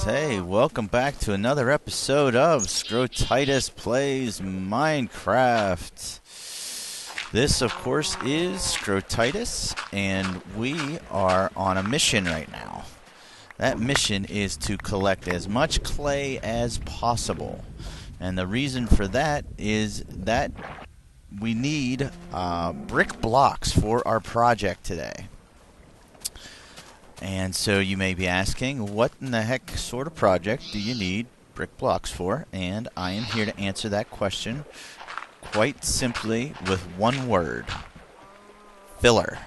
Hey, welcome back to another episode of Scrotitus Plays Minecraft. This, of course, is Scrotitus, and we are on a mission right now. That mission is to collect as much clay as possible. And the reason for that is that we need brick blocks for our project today. And so you may be asking, what in the heck sort of project do you need brick blocks for? And I am here to answer that question quite simply with one word: filler.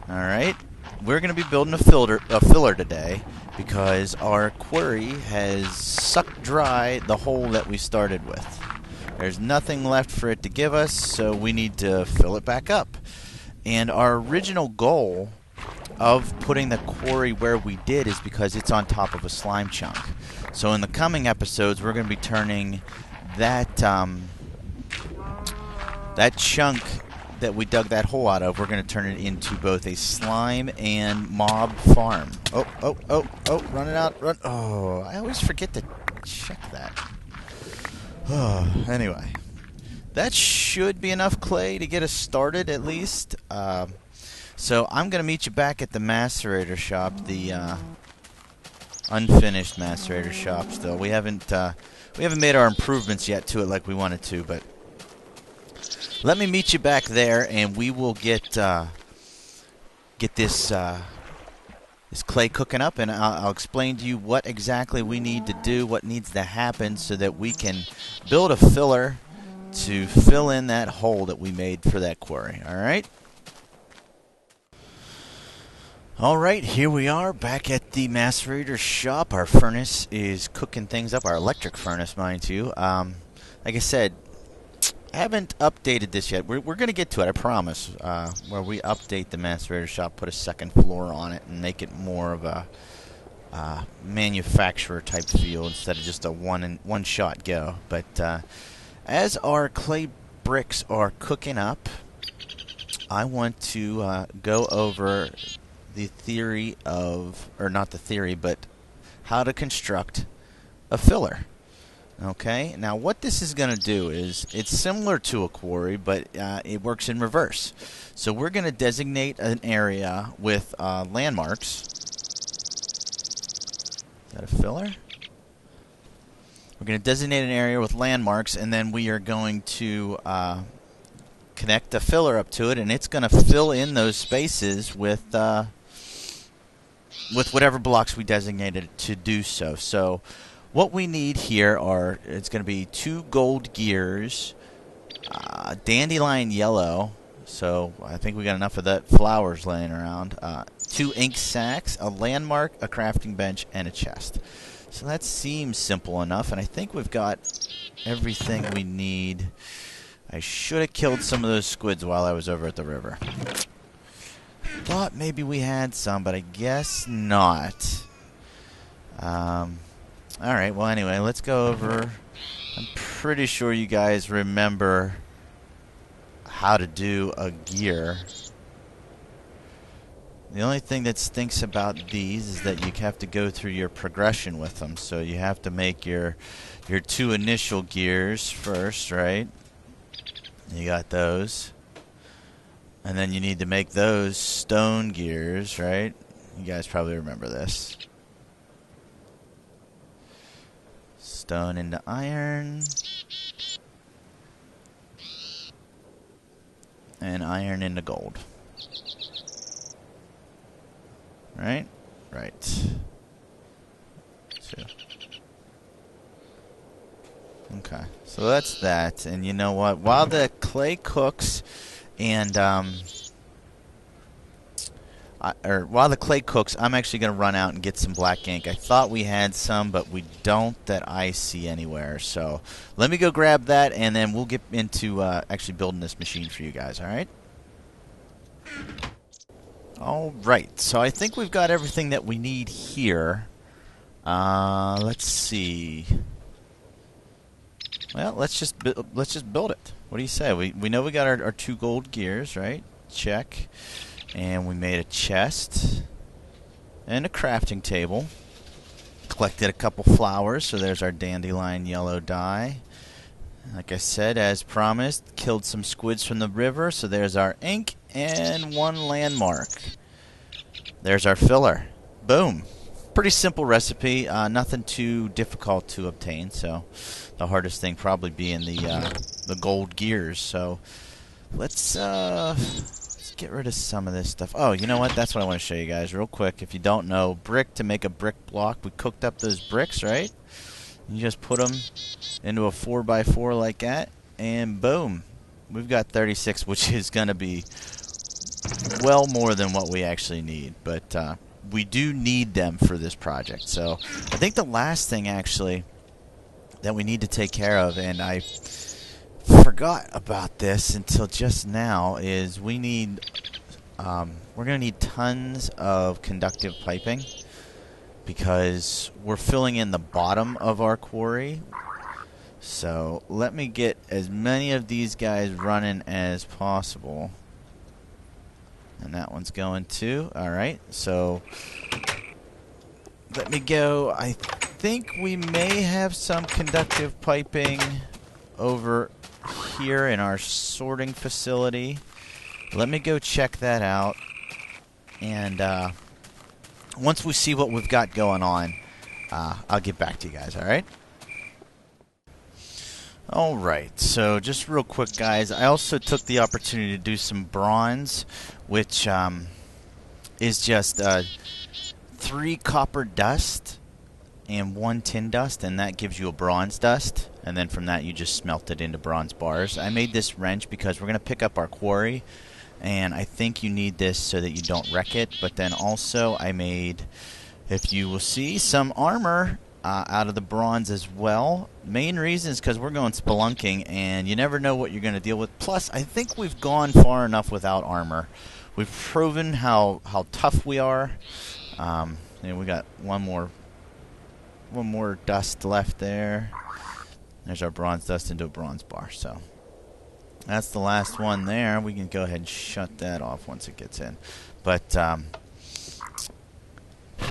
Alright, we're going to be building a filler today because our quarry has sucked dry the hole that we started with. There's nothing left for it to give us, so we need to fill it back up. And our original goal of putting the quarry where we did is because it's on top of a slime chunk. So in the coming episodes, we're going to be turning that that chunk that we dug that hole out of, we're going to turn it into both a slime and mob farm. Oh, run it out, run. Oh, I always forget to check that. Oh, anyway, that should be enough clay to get us started at least. So I'm going to meet you back at the macerator shop, the unfinished macerator shop still. We haven't made our improvements yet to it like we wanted to, but let me meet you back there, and we will get this clay cooking up, and I'll explain to you what exactly we need to do, what needs to happen so that we can build a filler to fill in that hole that we made for that quarry. All right? Alright, here we are back at the macerator shop. Our furnace is cooking things up, our electric furnace, mind you. Like I said, I haven't updated this yet. We're going to get to it, I promise, where we update the macerator shop, put a second floor on it, and make it more of a manufacturer type feel instead of just a one-shot go. But as our clay bricks are cooking up, I want to go over the theory of, or not the theory, but how to construct a filler. Okay, now what this is going to do is, it's similar to a quarry, but it works in reverse. So we're going to designate an area with landmarks. Is that a filler? We're going to designate an area with landmarks, and then we are going to connect a filler up to it, and it's going to fill in those spaces with whatever blocks we designated to do so. So what we need here are, it's going to be 2 gold gears, dandelion yellow, so I think we got enough of that flowers laying around, 2 ink sacks, a landmark, a crafting bench, and a chest. So that seems simple enough, and I think we've got everything we need. I should have killed some of those squids while I was over at the river. Thought maybe we had some, but I guess not. Alright, well anyway, let's go over. I'm pretty sure you guys remember how to do a gear. The only thing that stinks about these is that you have to go through your progression with them. So you have to make your 2 initial gears first, right? You got those. And then you need to make those stone gears, right? You guys probably remember this. Stone into iron. And iron into gold. Right? Right. So. Okay. So that's that. And you know what? While the clay cooks, and while the clay cooks, I'm actually going to run out and get some black ink. I thought we had some, but we don't that I see anywhere. So let me go grab that, and then we'll get into actually building this machine for you guys, all right? All right, so I think we've got everything that we need here. Let's see. Well, let's just build it. What do you say? We know we got our 2 gold gears, right? Check. And we made a chest and a crafting table. collected a couple flowers, so there's our dandelion yellow dye. Like I said, as promised, killed some squids from the river, so there's our ink and one landmark. There's our filler. Boom. Pretty simple recipe, nothing too difficult to obtain, so the hardest thing probably being the gold gears. So let's get rid of some of this stuff. Oh, you know what? That's what I want to show you guys real quick. If you don't know, brick to make a brick block, we cooked up those bricks, right? You just put them into a 4x4 like that, and boom, we've got 36, which is going to be well more than what we actually need. But we do need them for this project. So I think the last thing actually that we need to take care of, and I forgot about this until just now, is we need we're going to need tons of conductive piping, because we're filling in the bottom of our quarry. So let me get as many of these guys running as possible. And that one's going too. Alright, so let me go. I think we may have some conductive piping over here in our sorting facility. Let me go check that out. And once we see what we've got going on, I'll get back to you guys, alright? Alright, so just real quick, guys, I also took the opportunity to do some bronze, which is just 3 copper dust and 1 tin dust, and that gives you a bronze dust, and then from that you just smelt it into bronze bars. I made this wrench because we're going to pick up our quarry, and I think you need this so that you don't wreck it. But then also I made, if you will see, some armor out of the bronze as well. Main reason is because we're going spelunking, and you never know what you're going to deal with. Plus, I think we've gone far enough without armor. We've proven how tough we are. And we got one more dust left there. There's our bronze dust into a bronze bar. So that's the last one there. We can go ahead and shut that off once it gets in. But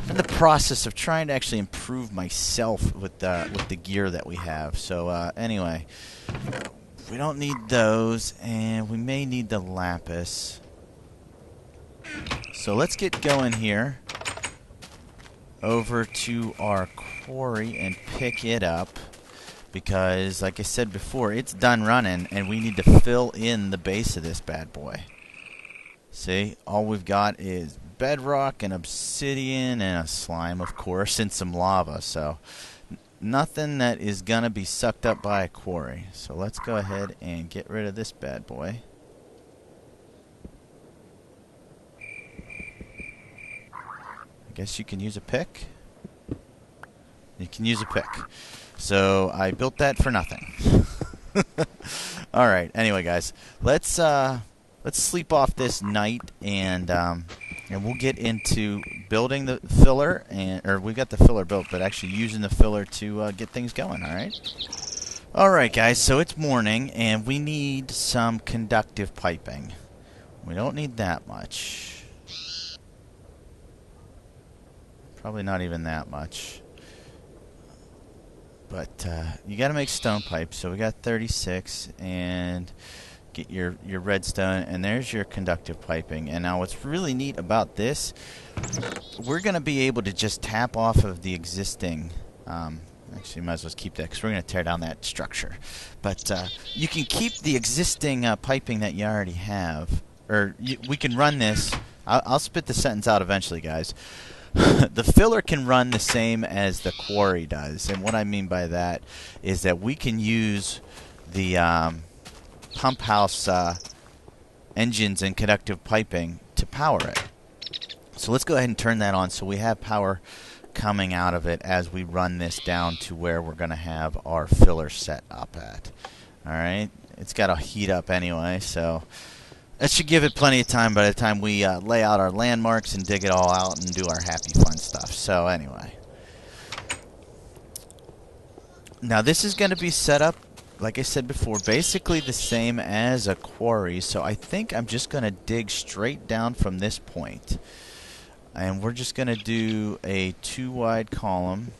in the process of trying to actually improve myself with the gear that we have. So anyway, we don't need those, and we may need the lapis. So let's get going here over to our quarry and pick it up, because like I said before, it's done running and we need to fill in the base of this bad boy. See, all we've got is bedrock and obsidian and a slime, of course, and some lava. So nothing that is gonna be sucked up by a quarry. So let's go ahead and get rid of this bad boy. I guess you can use a pick. You can use a pick. So I built that for nothing. All right. Anyway, guys, let's sleep off this night, and we'll get into building the filler, or we got the filler built, but actually using the filler to get things going. All right. All right, guys. So it's morning, and we need some conductive piping. We don't need that much. Probably not even that much. But you got to make stone pipes. So we got 36, and get your redstone, and there's your conductive piping. And now what's really neat about this, we're going to be able to just tap off of the existing. Actually, might as well keep that, because we're going to tear down that structure. But you can keep the existing piping that you already have, or we can run this. I'll spit the sentence out eventually, guys. The filler can run the same as the quarry does, and what I mean by that is that we can use the pump house engines and conductive piping to power it. So let's go ahead and turn that on so we have power coming out of it as we run this down to where we're going to have our filler set up at. Alright, it's got to heat up anyway, so that should give it plenty of time by the time we lay out our landmarks and dig it all out and do our happy fun stuff. So anyway, now this is going to be set up, like I said before, basically the same as a quarry. So I think I'm just going to dig straight down from this point, and we're just going to do a 2 wide column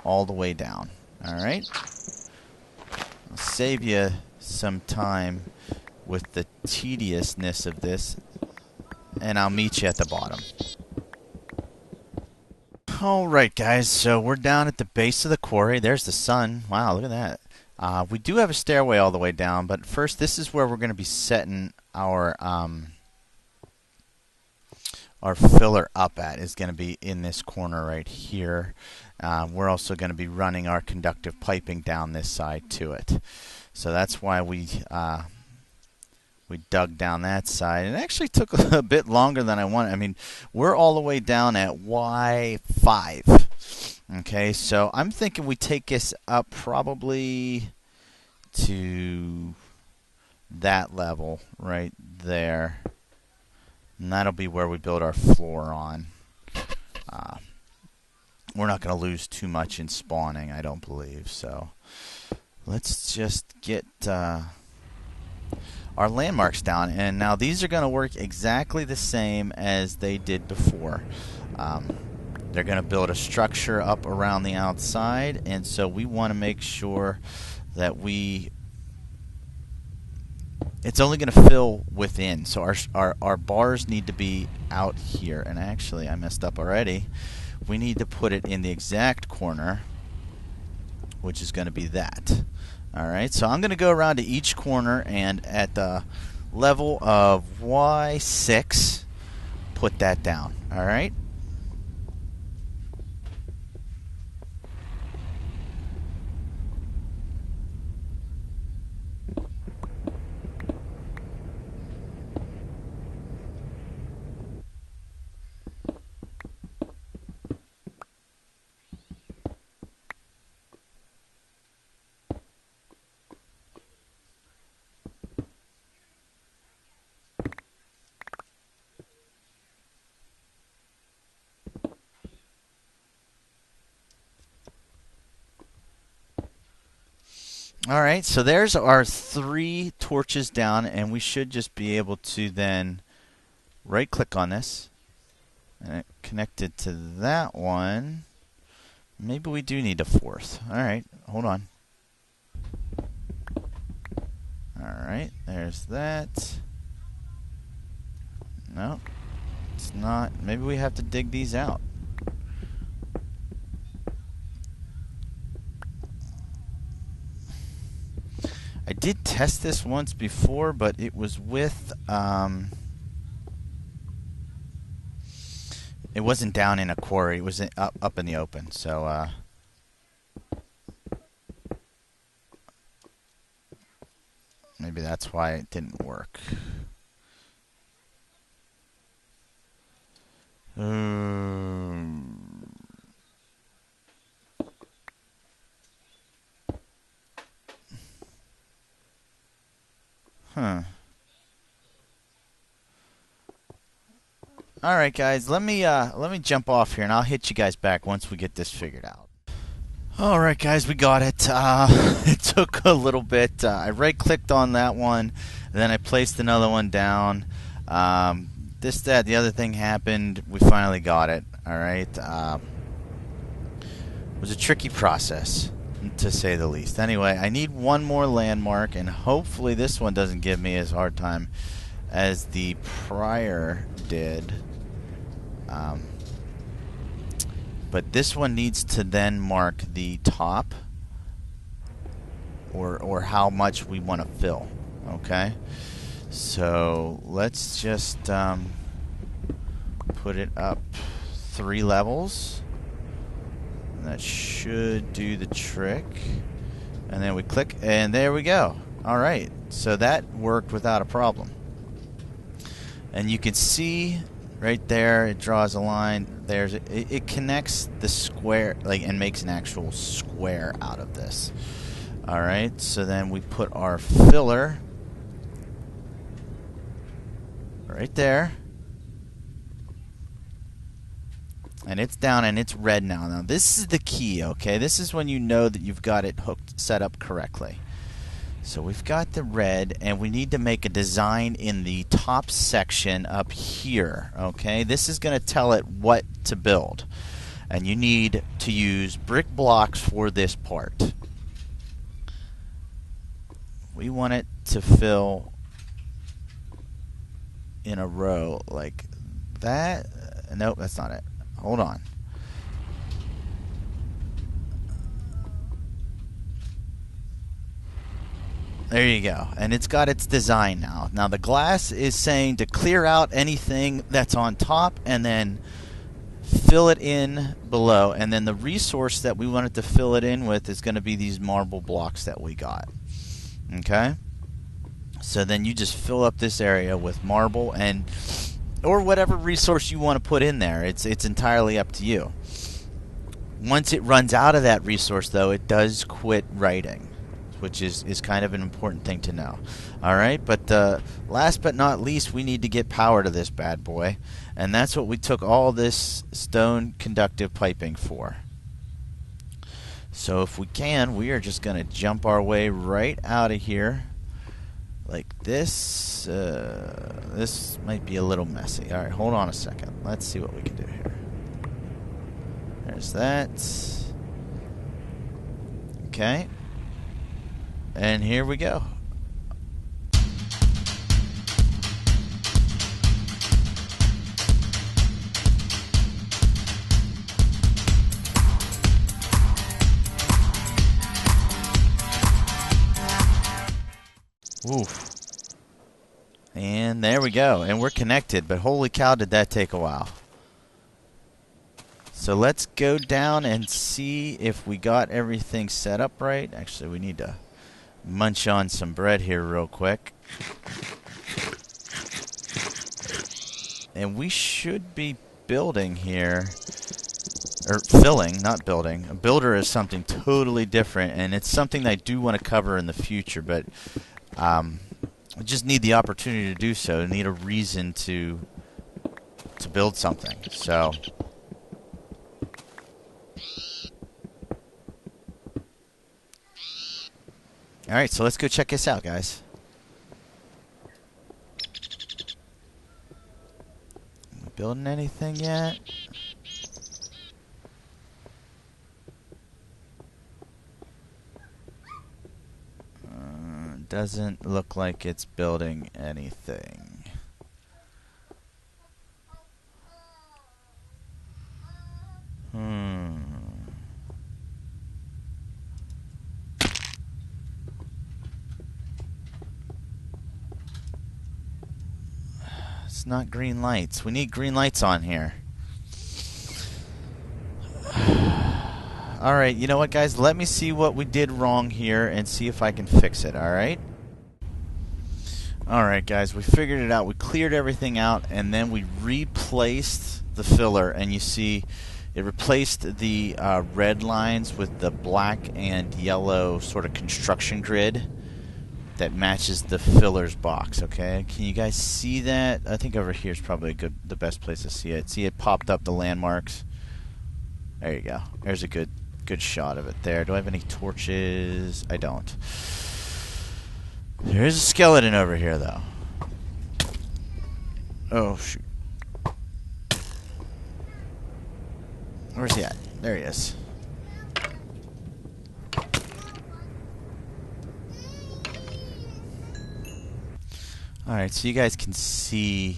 all the way down. All right? I'll save you some time with the tediousness of this, and I'll meet you at the bottom. Alright guys, so we're down at the base of the quarry. There's the sun. Wow, look at that. We do have a stairway all the way down, but first this is where we're going to be setting our filler up at. Is going to be in this corner right here. We're also going to be running our conductive piping down this side to it. So that's why we dug down that side. It actually took a bit longer than I wanted. I mean, we're all the way down at Y5. Okay, so I'm thinking we take this up probably to that level right there. And that'll be where we build our floor on. We're not going to lose too much in spawning, I don't believe. So let's just get our landmarks down, and now these are going to work exactly the same as they did before. They're going to build a structure up around the outside, and so we want to make sure that it's only going to fill within. So our bars need to be out here, and actually I messed up already. We need to put it in the exact corner, which is going to be that. Alright, so I'm going to go around to each corner, and at the level of Y6, put that down. Alright? Alright, so there's our 3 torches down, and we should just be able to then right click on this and it connected to that one. Maybe we do need a 4th. Alright, hold on. Alright, there's that. No, it's not. Maybe we have to dig these out. I did test this once before, but it was with it wasn't down in a quarry. It was up in the open. So maybe that's why it didn't work. Huh. All right, guys. Let me jump off here, and I'll hit you guys back once we get this figured out. All right, guys, we got it. It took a little bit. I right-clicked on that one, then I placed another one down. This, that, the other thing happened. We finally got it. All right. It was a tricky process, to say the least. Anyway, I need one more landmark, and hopefully this one doesn't give me as hard time as the prior did. But this one needs to then mark the top, or how much we want to fill. Okay, so let's just put it up 3 levels. And that should do the trick. And then we click, and there we go. Alright, so that worked without a problem. And you can see right there, it draws a line. It connects the square, and makes an actual square out of this. Alright, so then we put our filler right there. And it's down, and it's red now. Now this is the key, okay? This is when you know that you've got it hooked, set up correctly. So we've got the red, and we need to make a design in the top section up here, okay? This is going to tell it what to build. and you need to use brick blocks for this part. We want it to fill in a row like that. Nope, that's not it. Hold on. There you go. And it's got its design now. Now the glass is saying to clear out anything that's on top and then fill it in below. And then the resource that we wanted to fill it in with is going to be these marble blocks that we got. Okay? So then you just fill up this area with marble and or whatever resource you want to put in there. It's entirely up to you. Once it runs out of that resource, though, it does quit writing, which is kind of an important thing to know. Alright, but last but not least, we need to get power to this bad boy. And that's what we took all this stone conductive piping for. So if we can, we are just going to jump our way right out of here. Like this. This might be a little messy. Alright, hold on a second. Let's see what we can do here. There's that. Okay. And here we go. Oof. And there we go. And we're connected, but holy cow did that take a while. So let's go down and see if we got everything set up right. Actually, we need to munch on some bread here real quick. And we should be building here, or filling, not building. A builder is something totally different, and it's something that I do want to cover in the future, but I just need the opportunity to do so. I need a reason to build something. So alright, so let's go check this out, guys. Building anything yet? Doesn't look like it's building anything. It's not green lights. We need green lights on here. Alright, you know what, guys? Let me see what we did wrong here and see if I can fix it, alright? Alright, guys, we figured it out. We cleared everything out, and then we replaced the filler, and you see it replaced the red lines with the black and yellow sort of construction grid that matches the filler's box, okay? Can you guys see that? I think over here is probably the best place to see it. See, it popped up the landmarks. There you go. There's a good shot of it there. Do I have any torches? I don't. There's a skeleton over here, though. Oh, shoot. Where's he at? There he is. Alright, so you guys can see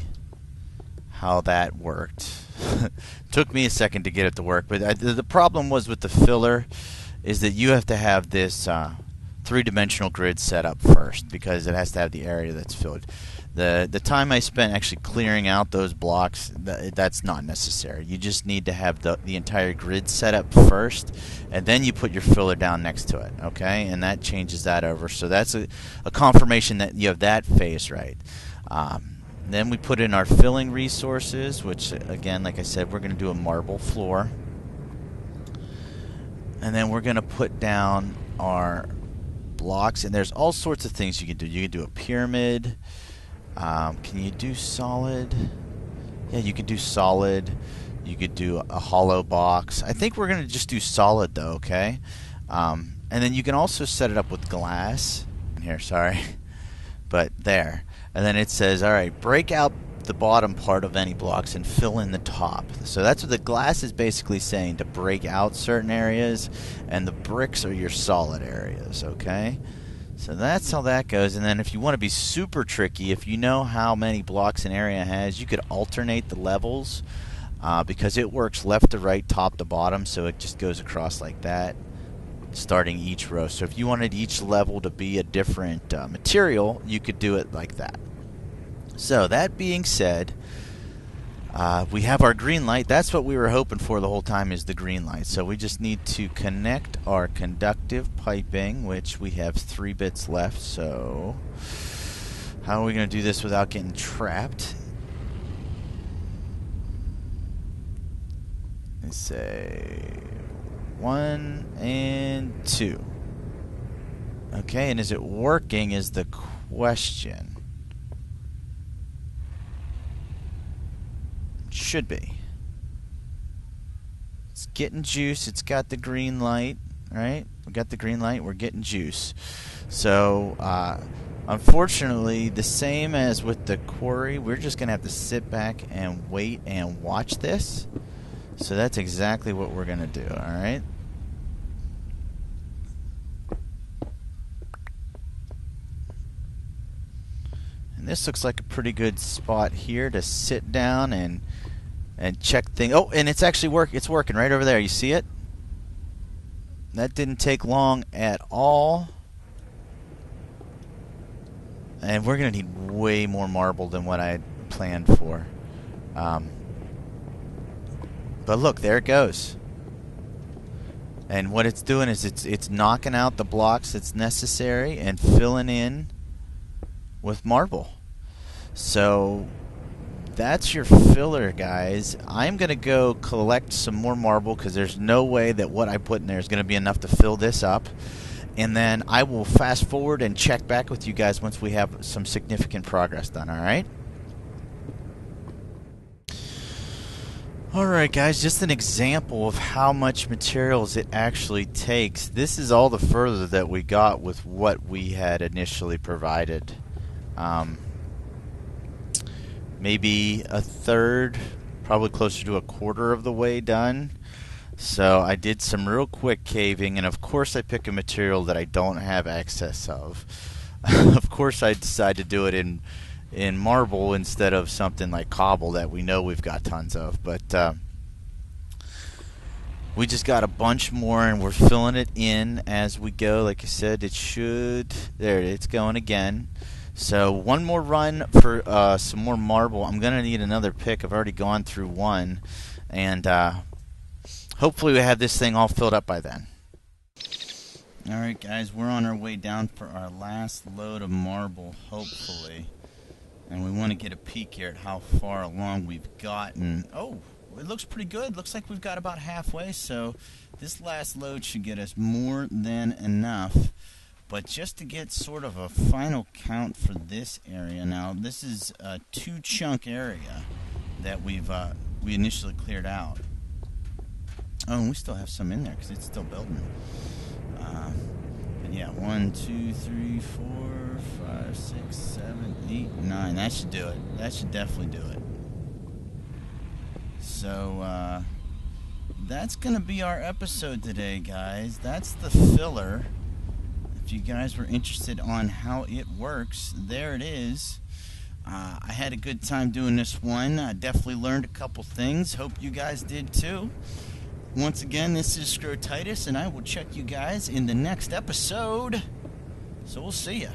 how that worked. Took me a second to get it to work, but the problem was with the filler is that you have to have this three-dimensional grid set up first because it has to have the area that's filled. The time I spent actually clearing out those blocks, that's not necessary. You just need to have the entire grid set up first, and then you put your filler down next to it, okay? And that changes that over. So that's a confirmation that you have that phase right. Then we put in our filling resources, which, again, like I said, we're going to do a marble floor. And then we're going to put down our blocks, and there's all sorts of things you can do. You can do a pyramid. Can you do solid? Yeah, you can do solid. You could do a hollow box. I think we're going to just do solid, though, okay? And then you can also set it up with glass. Here, sorry. But there. And then it says, all right, break out the bottom part of any blocks and fill in the top. So that's what the glass is basically saying, to break out certain areas, and the bricks are your solid areas, okay? So that's how that goes. And then if you want to be super tricky, if you know how many blocks an area has, you could alternate the levels because it works left to right, top to bottom, so it just goes across like that, starting each row. So if you wanted each level to be a different material, you could do it like that. So that being said, we have our green light. That's what we were hoping for the whole time, is the green light. So we just need to connect our conductive piping, which we have 3 bits left. So how are we going to do this without getting trapped? Let's say 1 and 2. Okay, and is it working is the question. Should be. It's getting juice. It's got the green light, right? We got the green light. We're getting juice. So, unfortunately, the same as with the quarry, we're just going to have to sit back and wait and watch this. So that's exactly what we're going to do, all right? And this looks like a pretty good spot here to sit down and check things. Oh, and it's actually it's working right over there. You see it? That didn't take long at all. And we're going to need way more marble than what I had planned for. But look, there it goes. And what it's doing is it's knocking out the blocks that's necessary and filling in with marble. So that's your filler, guys. I'm going to go collect some more marble because there's no way that what I put in there is going to be enough to fill this up. And then I will fast forward and check back with you guys once we have some significant progress done, all right? Alright guys, just an example of how much materials it actually takes. This is all the further that we got with what we had initially provided. Maybe a third, probably closer to a quarter of the way done. So I did some real quick caving, and of course I pick a material that I don't have access of. Of course I decided to do it in marble instead of something like cobble that we know we've got tons of. But we just got a bunch more, and we're filling it in as we go. Like I said, it should. There, it's going again. So one more run for some more marble. I'm going to need another pick. I've already gone through one. And hopefully we have this thing all filled up by then. Alright guys, we're on our way down for our last load of marble, hopefully. And we want to get a peek here at how far along we've gotten. Oh, it looks pretty good. Looks like we've got about halfway. So this last load should get us more than enough. But just to get sort of a final count for this area. Now, this is a 2-chunk area that we initially cleared out. Oh, and we still have some in there because it's still building. But yeah, 1, 2, 3, 4, 5, 6, 7, 8, 9. That should do it. That should definitely do it. So that's going to be our episode today, guys. That's the filler. If you guys were interested on how it works, there it is. I had a good time doing this one. I definitely learned a couple things. Hope you guys did too. Once again, this is Scrotitis, and I will check you guys in the next episode. So we'll see ya.